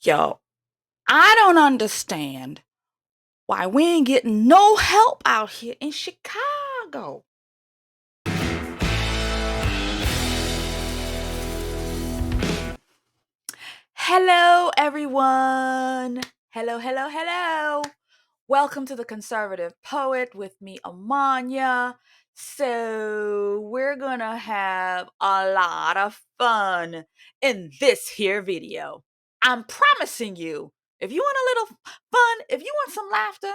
Yo, I don't understand why we ain't getting no help out here in Chicago. Hello, everyone. Hello. Welcome to the Conservative Poet with me, Amania. So, we're gonna have a lot of fun in this here video. I'm promising you, if you want a little fun, if you want some laughter,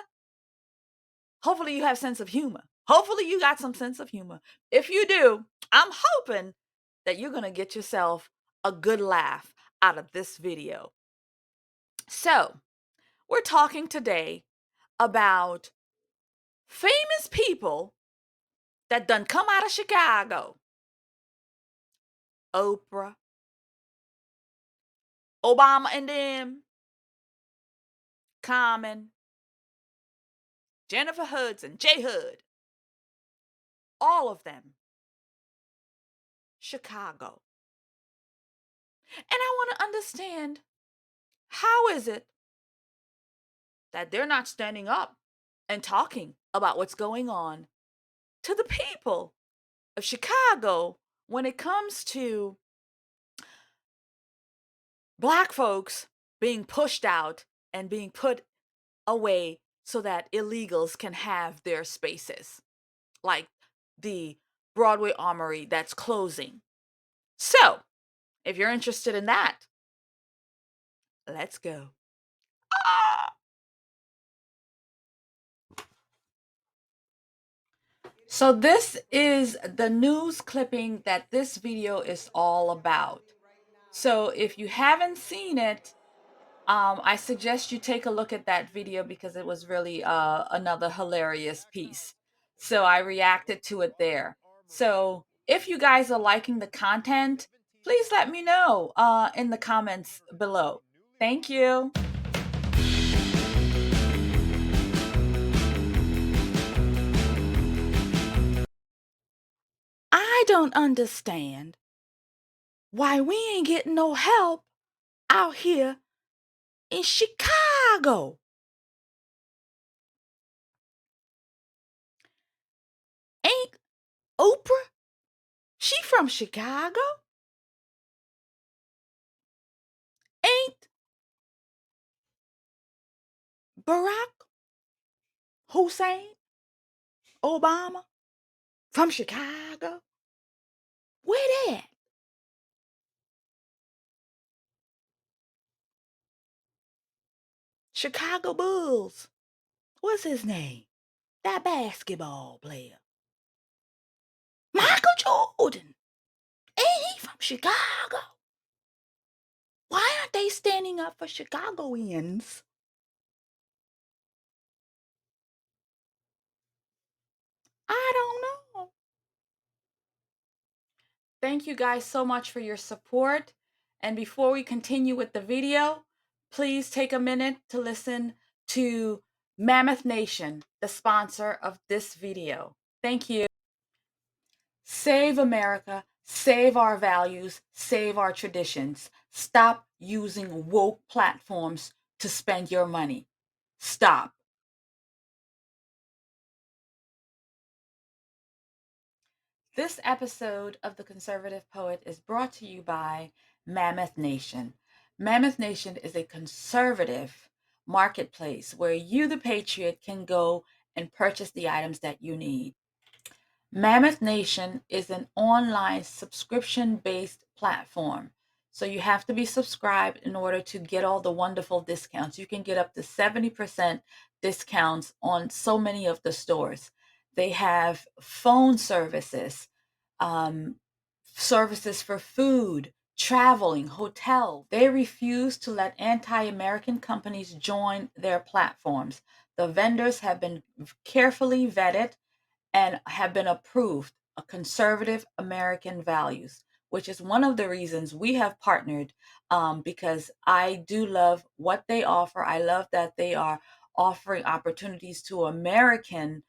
hopefully you have sense of humor. Hopefully you got some sense of humor. If you do, I'm hoping that you're going to get yourself a good laugh out of this video. So, we're talking today about famous people that done come out of Chicago. Oprah, Obama and them, Common, Jenniffer Hudson, J. Hood, all of them, Chicago. And I want to understand, how is it that they're not standing up and talking about what's going on to the people of Chicago when it comes to Black folks being pushed out and being put away so that illegals can have their spaces, like the Broadway Armory that's closing. So, if you're interested in that, let's go. Ah! So this is the news clipping that this video is all about. So if you haven't seen it, I suggest you take a look at that video because it was really another hilarious piece. So I reacted to it there. So if you guys are liking the content, please let me know in the comments below. Thank you. I don't understand why we ain't getting no help out here in Chicago. Ain't Oprah? She from Chicago? Ain't Barack Hussein Obama from Chicago? Where they at? Chicago Bulls. What's his name? That basketball player. Michael Jordan. Ain't he from Chicago? Why aren't they standing up for Chicagoans? I don't know. Thank you guys so much for your support. And before we continue with the video, please take a minute to listen to Mammoth Nation, the sponsor of this video. Thank you. Save America, save our values, save our traditions. Stop using woke platforms to spend your money. Stop. This episode of The Conservative Poet is brought to you by Mammoth Nation. Mammoth Nation is a conservative marketplace where you, the patriot, can go and purchase the items that you need. Mammoth Nation is an online subscription-based platform. So you have to be subscribed in order to get all the wonderful discounts. You can get up to 70% discounts on so many of the stores. They have phone services, services for food, traveling, hotel. They refuse to let anti-American companies join their platforms. The vendors have been carefully vetted and have been approved of conservative American values, which is one of the reasons we have partnered, because I do love what they offer. I love that they are offering opportunities to American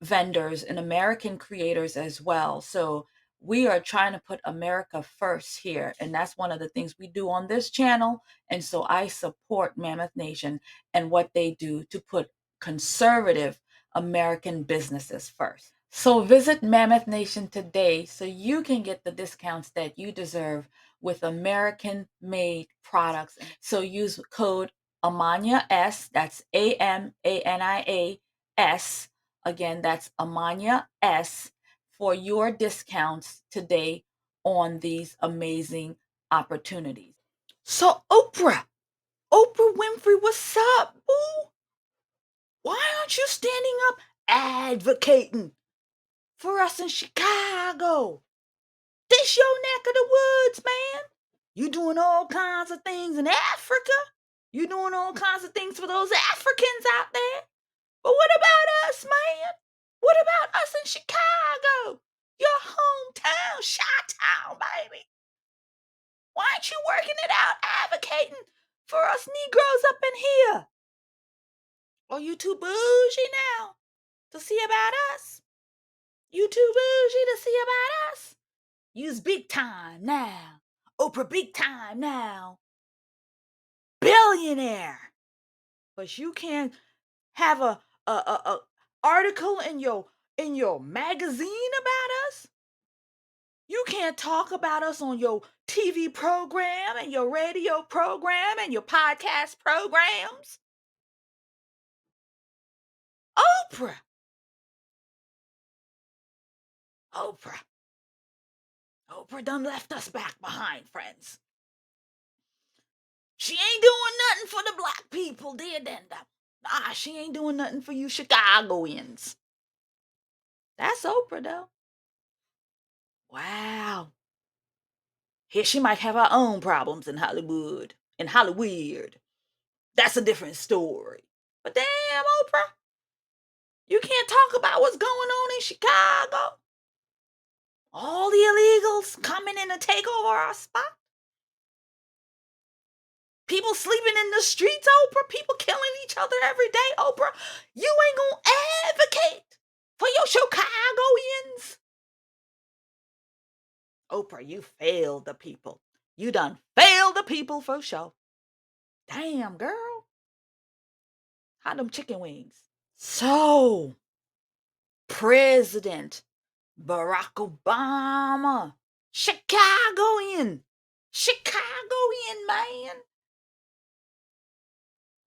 vendors and American creators as well. So We are trying to put America first here. And that's one of the things we do on this channel. And so I support Mammoth Nation and what they do to put conservative American businesses first. So visit Mammoth Nation today so you can get the discounts that you deserve with American made products. So use code Amania S, that's AMANIA S. Again, that's Amania S for your discounts today on these amazing opportunities. So Oprah Winfrey, what's up, boo? Why aren't you standing up advocating for us in Chicago? This your neck of the woods, man. You doing all kinds of things in Africa. You doing all kinds of things for those Africans out there. But what about us, man? What about us in Chicago? Your hometown, Chi-town, baby. Why aren't you working it out, advocating for us Negroes up in here? Are you too bougie now to see about us? You too bougie to see about us? You's big time now. Oprah big time now. Billionaire. But you can't have a article in your magazine about us. You can't talk about us on your TV program and your radio program and your podcast programs. Oprah. Oprah. Oprah done left us back behind, friends. She ain't doing nothing for the black people, dear Denda. Ah, she ain't doing nothing for you Chicagoans. That's Oprah, though. Wow. Here she might have her own problems in Hollywood. In Hollywood. That's a different story. But damn, Oprah, you can't talk about what's going on in Chicago. All the illegals coming in to take over our spot. People sleeping in the streets, Oprah. People killing each other every day, Oprah. You ain't gonna advocate for your Chicagoans. Oprah, you failed the people. You done failed the people for sure. Damn, girl. How them chicken wings? So, President Barack Obama, Chicagoan man.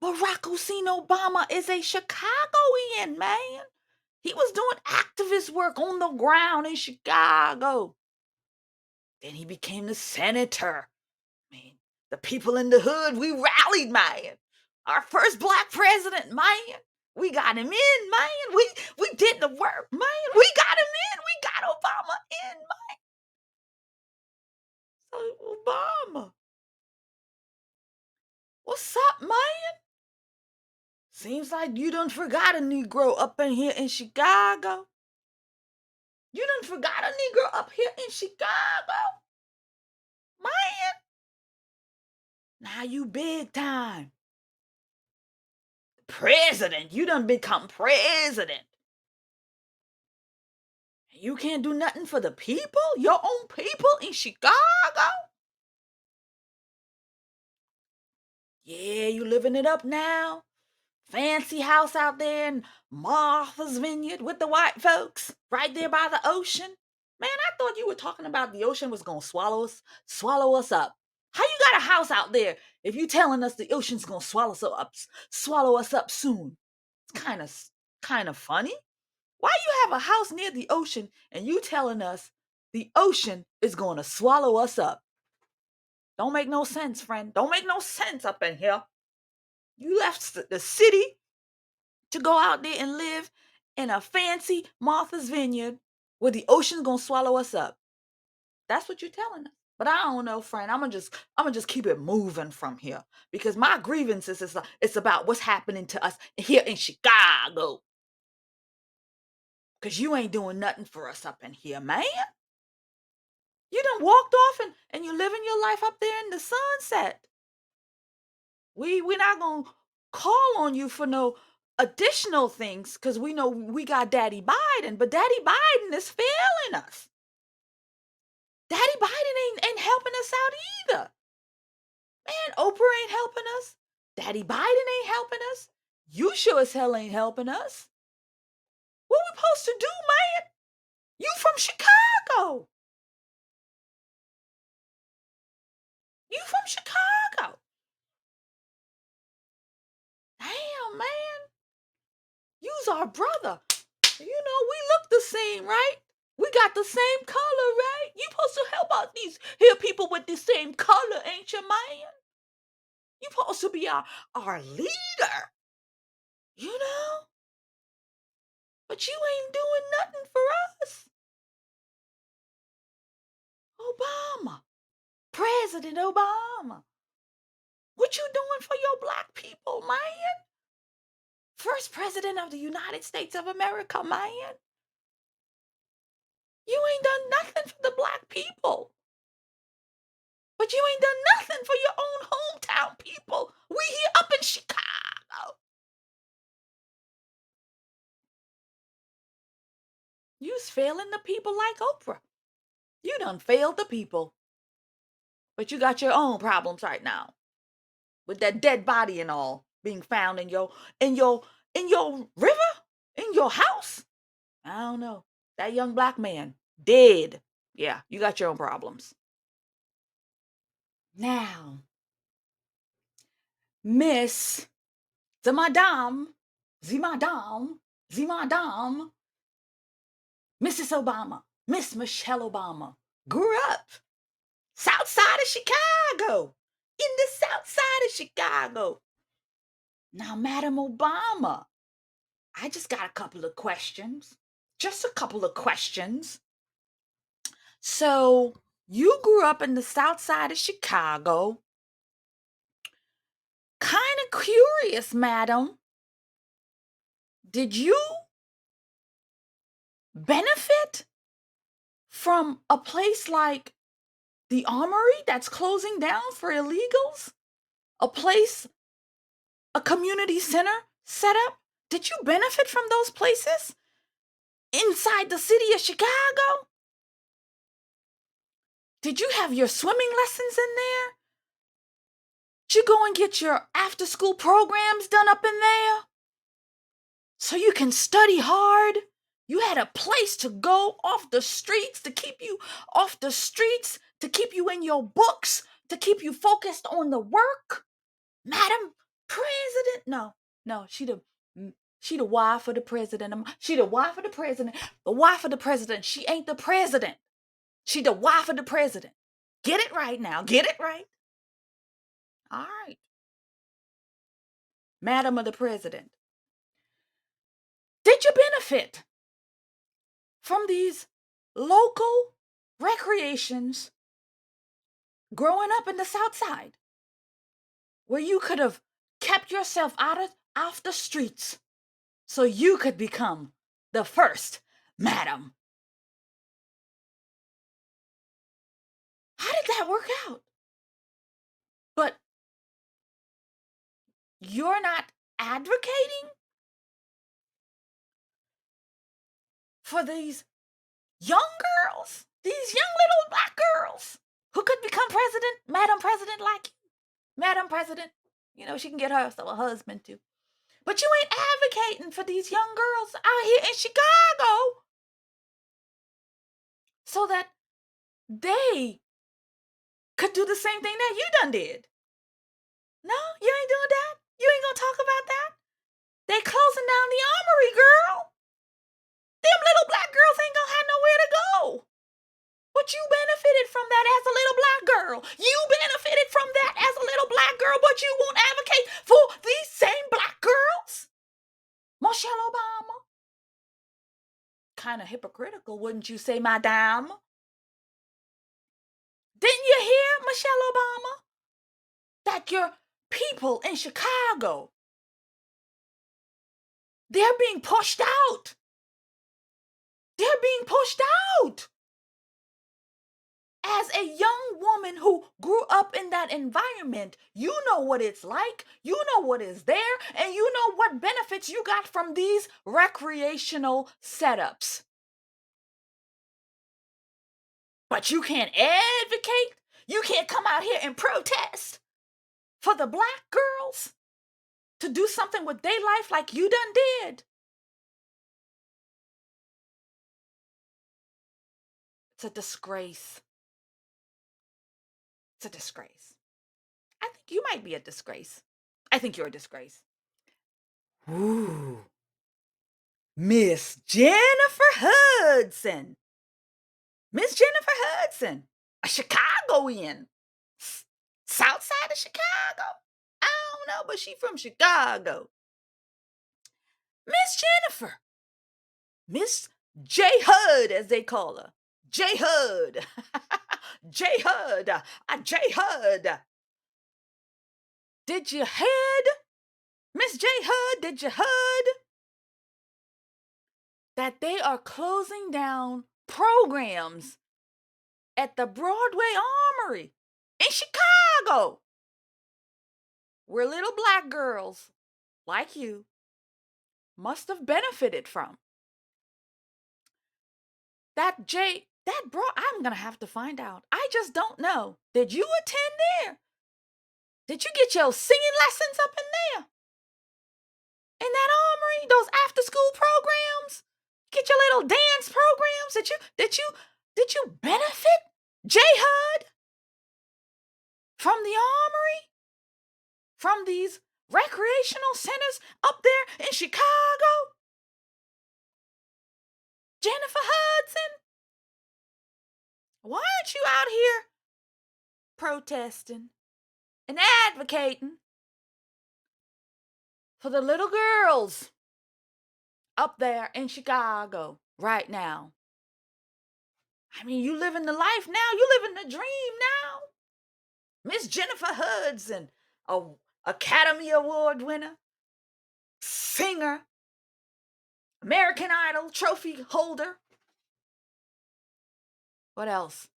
Barack Hussein Obama is a Chicagoan man. He was doing activist work on the ground in Chicago. Then he became the senator. Man, the people in the hood, we rallied, man. Our first black president, man. We got him in, man. We did the work, man. We got him in. We got Obama in, man. So Obama, what's up, man? Seems like you done forgot a Negro up in here in Chicago. You done forgot a Negro up here in Chicago. Man, now you big time. President, you done become president. You can't do nothing for the people, your own people in Chicago? Yeah, you living it up now. Fancy house out there in Martha's Vineyard with the white folks, right there by the ocean. Man, I thought you were talking about the ocean was gonna swallow us up. How you got a house out there if you telling us the ocean's gonna swallow us up soon? It's kind of funny. Why you have a house near the ocean and you telling us the ocean is gonna swallow us up? Don't make no sense, friend. Don't make no sense up in here. You left the city to go out there and live in a fancy Martha's Vineyard where the ocean's gonna swallow us up. That's what you're telling us. But I don't know, friend. I'm gonna just keep it moving from here because my grievances is it's about what's happening to us here in Chicago. Cause you ain't doing nothing for us up in here, man. You done walked off and you living your life up there in the sunset. We're not gonna call on you for no additional things because we know we got Daddy Biden, but Daddy Biden is failing us. Daddy Biden ain't helping us out either. Man, Oprah ain't helping us. Daddy Biden ain't helping us. You sure as hell ain't helping us. What we supposed to do, man? You from Chicago. You from Chicago. Damn, man. You's our brother. We look the same, right? We got the same color, right? You supposed to help out these here people with the same color, ain't you, man? You supposed to be our leader, you know? But you ain't doing nothing for us. Obama. President Obama. What you doing for your black people, man? First president of the United States of America, man. You ain't done nothing for the black people. But you ain't done nothing for your own hometown people. We here up in Chicago. You's failing the people like Oprah. You done failed the people. But you got your own problems right now. With that dead body and all being found in your river? In your house? I don't know. That young black man, dead. Yeah, you got your own problems. Now, Miss the Madame, Mrs. Obama, Miss Michelle Obama, grew up south side of Chicago, in the south side of Chicago. Now, Madam Obama, I just got a couple of questions. Just a couple of questions. So, you grew up in the south side of Chicago. Kind of curious, madam. Did you benefit from a place like the Armory that's closing down for illegals? A community center set up? Did you benefit from those places inside the city of Chicago? Did you have your swimming lessons in there? Did you go and get your after school programs done up in there? So you can study hard? You had a place to go off the streets, to keep you off the streets, to keep you in your books, to keep you focused on the work? Madam President? No, she the wife of the president. She the wife of the president. The wife of the president. She ain't the president. She the wife of the president. Get it right now. Get it right. All right. Madam of the president. Did you benefit from these local recreations growing up in the South Side, where you could have kept yourself off the streets so you could become the first madam? How did that work out? But you're not advocating for these young girls, these young little black girls who could become president, madam president like you. Madam president, she can get herself a husband too. But you ain't advocating for these young girls out here in Chicago so that they could do the same thing that you done did. No, you ain't doing that. You ain't gonna talk about that. They closing down the Armory, girl. Them little black girls ain't gonna have nowhere to go. But you benefited from that as a little black girl. You benefited from that as a little black girl, but you won't advocate for these same black girls? Michelle Obama. Kind of hypocritical, wouldn't you say, madame? Didn't you hear, Michelle Obama, that your people in Chicago, they're being pushed out? They're being pushed out. As a young woman who grew up in that environment, you know what it's like, you know what is there, and you know what benefits you got from these recreational setups. But you can't advocate? You can't come out here and protest for the black girls to do something with their life like you done did? It's a disgrace. It's a disgrace. I think you might be a disgrace. I think you're a disgrace. Ooh. Miss Jenniffer Hudson. Miss Jenniffer Hudson, a Chicagoan, south side of Chicago. I don't know, but she from Chicago. Miss Jenniffer, Miss J Hud, as they call her, J Hud, J Hud, J Hud. Did you head, Miss J Hud? Did you heard that they are closing down programs at the Broadway Armory in Chicago, where little black girls like you must have benefited from? I'm gonna have to find out. I just don't know. Did you attend there? Did you get your singing lessons up in there? In that armory? Those after school programs? Get your little dance programs? Did you benefit, J Hud? From the armory? From these recreational centers up there in Chicago? Jenniffer Hudson? Why aren't you out here protesting and advocating for the little girls up there in Chicago right now? I mean, you living the life now. You living the dream now. Miss Jenniffer Hudson, a Academy Award winner, singer, American Idol trophy holder. What else?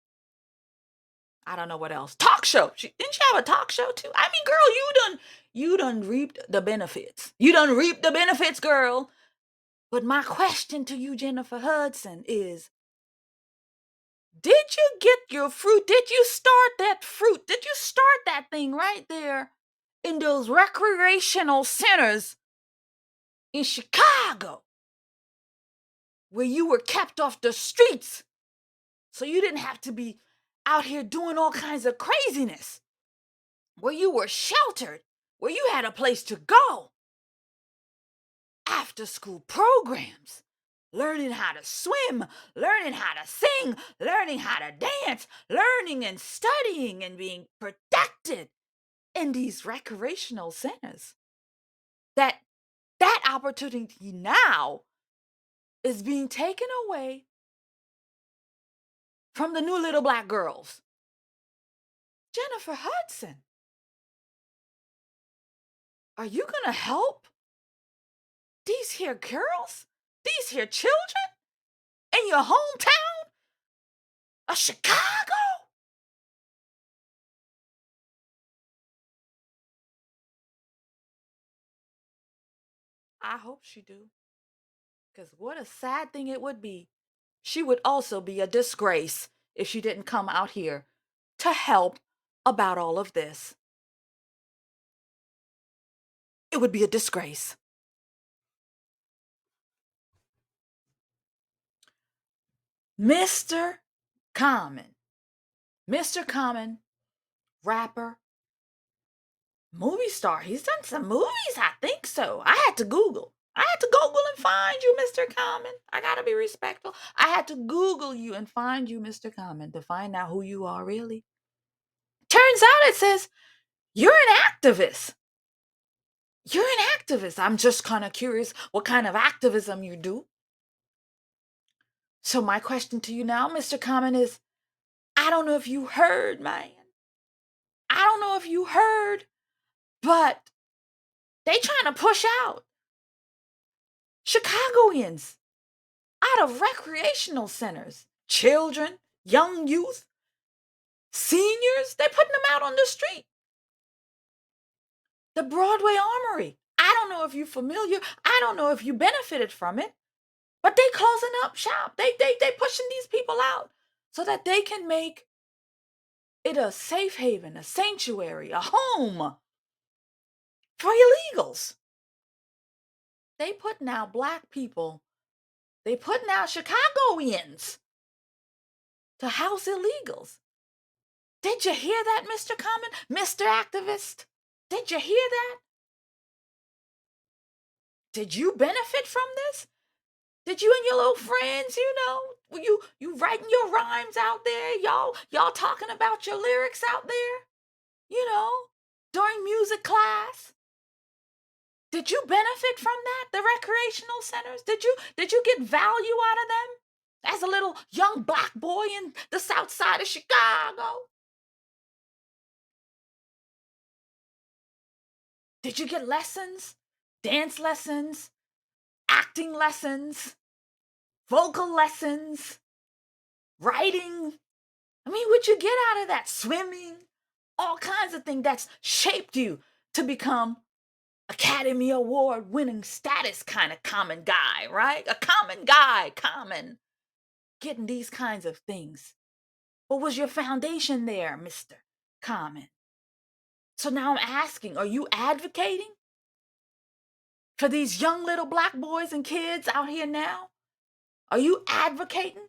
I don't know what else. Talk show. Didn't she have a talk show too? I mean, girl, you done reaped the benefits. You done reaped the benefits, girl. But my question to you, Jenniffer Hudson, is, did you get your fruit? Did you start that fruit? Did you start that thing right there in those recreational centers in Chicago, where you were kept off the streets so you didn't have to be out here doing all kinds of craziness, where you were sheltered, where you had a place to go? After school programs, learning how to swim, learning how to sing, learning how to dance, learning and studying and being protected in these recreational centers. That opportunity now is being taken away from the new little black girls. Jenniffer Hudson, are you gonna help these here girls, these here children in your hometown of Chicago? I hope she do. Because what a sad thing it would be. She would also be a disgrace if she didn't come out here to help about all of this. It would be a disgrace. Mr. Common. Mr. Common, rapper, movie star. He's done some movies, I think so. I had to Google and find you, Mr. Common. I gotta be respectful. I had to Google you and find you, Mr. Common, to find out who you are really. Turns out it says you're an activist. You're an activist. I'm just kind of curious what kind of activism you do. So my question to you now, Mr. Common, is, I don't know if you heard, man. I don't know if you heard, but they trying to push out Chicagoans out of recreational centers. Children, young youth, seniors, they're putting them out on the street. The Broadway Armory. I don't know if you're familiar. I don't know if you benefited from it, but they closing up shop. They pushing these people out. so that they can make it a safe haven, a sanctuary, a home for illegals. They put now black people, they put now Chicagoans to house illegals. Did you hear that, Mr. Common, Mr. Activist? Did you hear that? Did you benefit from this? Did you and your little friends, you writing your rhymes out there, y'all talking about your lyrics out there, during music class? Did you benefit from that? The recreational centers? Did you get value out of them as a little young black boy in the south side of Chicago? Did you get lessons? Dance lessons, acting lessons, vocal lessons, writing? I mean, what you get out of that? Swimming, all kinds of things that's shaped you to become Academy Award winning status kind of common guy, right? A common guy, getting these kinds of things. What was your foundation there, Mr. Common? So now I'm asking, are you advocating for these young little black boys and kids out here now? Are you advocating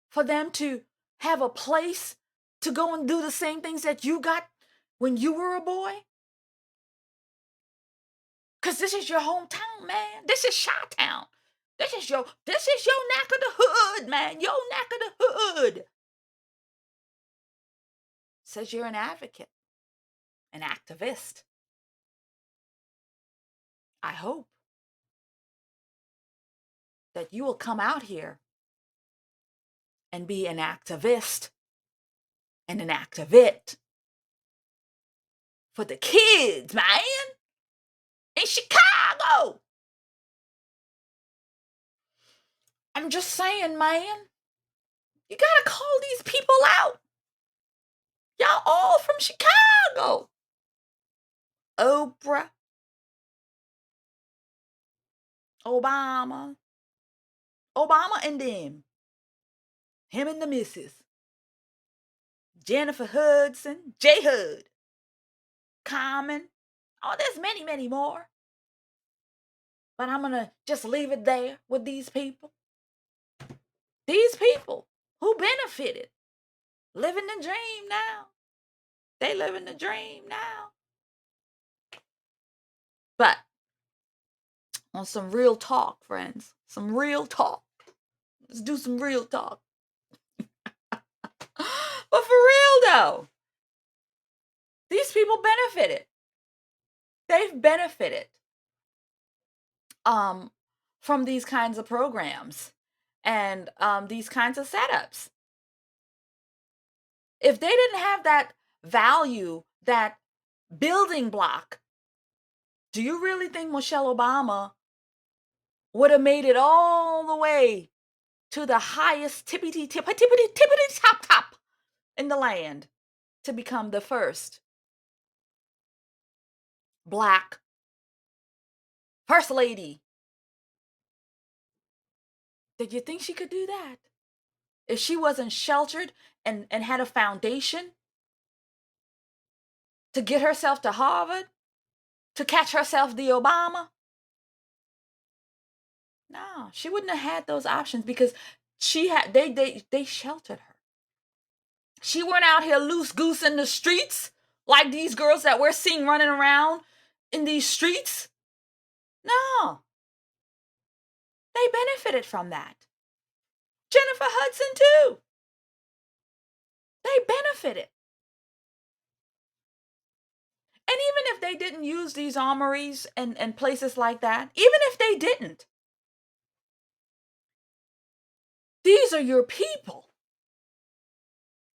for them to have a place to go and do the same things that you got when you were a boy? Because this is your hometown, man. This is Chi-Town. This is your neck of the hood, man. Your neck of the hood. Says you're an advocate, an activist. I hope that you will come out here and be an activist and an activist for the kids, man, in Chicago. I'm just saying, man, you gotta call these people out. Y'all all from Chicago. Oprah, Obama and them, him and the missus, Jenniffer Hudson, J. Hud, Common. Oh, there's many, many more. But I'm going to just leave it there with these people. These people who benefited, living the dream now. They living the dream now. But on some real talk, friends, some real talk. Let's do some real talk. But for real though, these people benefited. They've benefited from these kinds of programs and these kinds of setups. If they didn't have that value, that building block, do you really think Michelle Obama would have made it all the way to the highest tippity top in the land to become the first black first lady? Did you think she could do that? If she wasn't sheltered and had a foundation to get herself to Harvard, to catch herself the Obama? No, she wouldn't have had those options because they sheltered her. She weren't out here loose goose in the streets like these girls that we're seeing running around in these streets. No, they benefited from that. Jenniffer Hudson too. They benefited. And even if they didn't use these armories and places like that, even if they didn't, these are your people.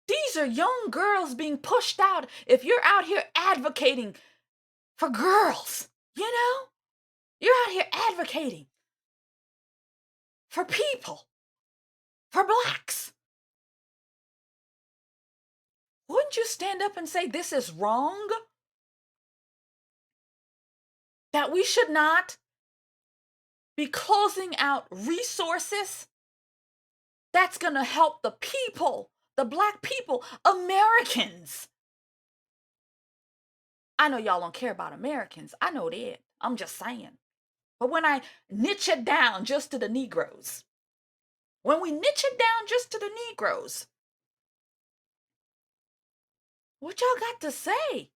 These are young girls being pushed out. If you're out here advocating for girls, you're out here advocating for people, for blacks. Wouldn't you stand up and say this is wrong? That we should not be closing out resources that's going to help the people, the Black people, Americans. I know y'all don't care about Americans. I know that. I'm just saying. But when I niche it down just to the Negroes, when we niche it down just to the Negroes, what y'all got to say?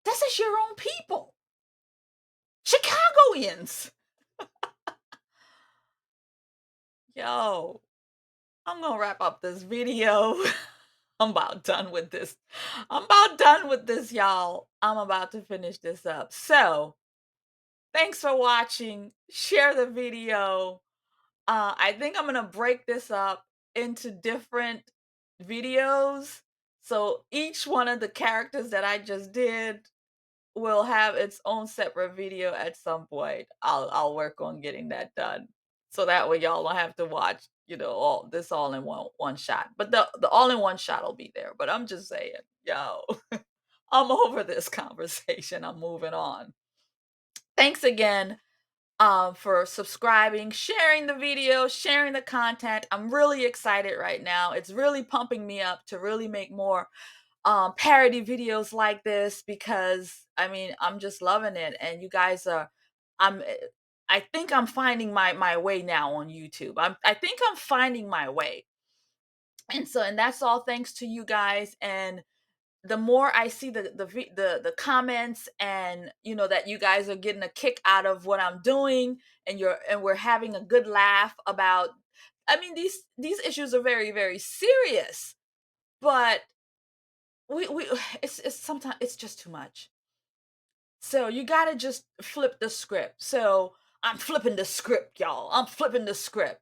This is your own people. Chicagoans. Yo, I'm going to wrap up this video. I'm about done with this. I'm about done with this, y'all. I'm about to finish this up. So, thanks for watching. Share the video. I think I'm going to break this up into different videos. So, each one of the characters that I just did will have its own separate video at some point. I'll work on getting that done. So that way y'all don't have to watch, all this all in one shot. But the all in one shot will be there. But I'm just saying, yo, I'm over this conversation. I'm moving on. Thanks again for subscribing, sharing the video, sharing the content. I'm really excited right now. It's really pumping me up to really make more parody videos like this, because I mean, I'm just loving it. And you guys are, I'm, I think I'm finding my way now on YouTube. I think I'm finding my way. And that's all thanks to you guys. And the more I see the comments, and that you guys are getting a kick out of what I'm doing, and we're having a good laugh about, I mean, these issues are very, very serious, but we it's sometimes it's just too much. So you got to just flip the script. So I'm flipping the script, y'all. I'm flipping the script.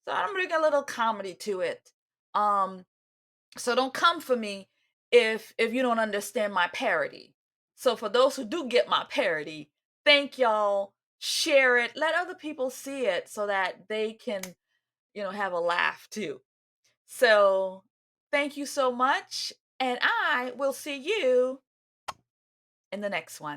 So I'm bringing a little comedy to it. So don't come for me if you don't understand my parody. So for those who do get my parody, thank y'all. Share it. Let other people see it so that they can, have a laugh too. So thank you so much. And I will see you in the next one.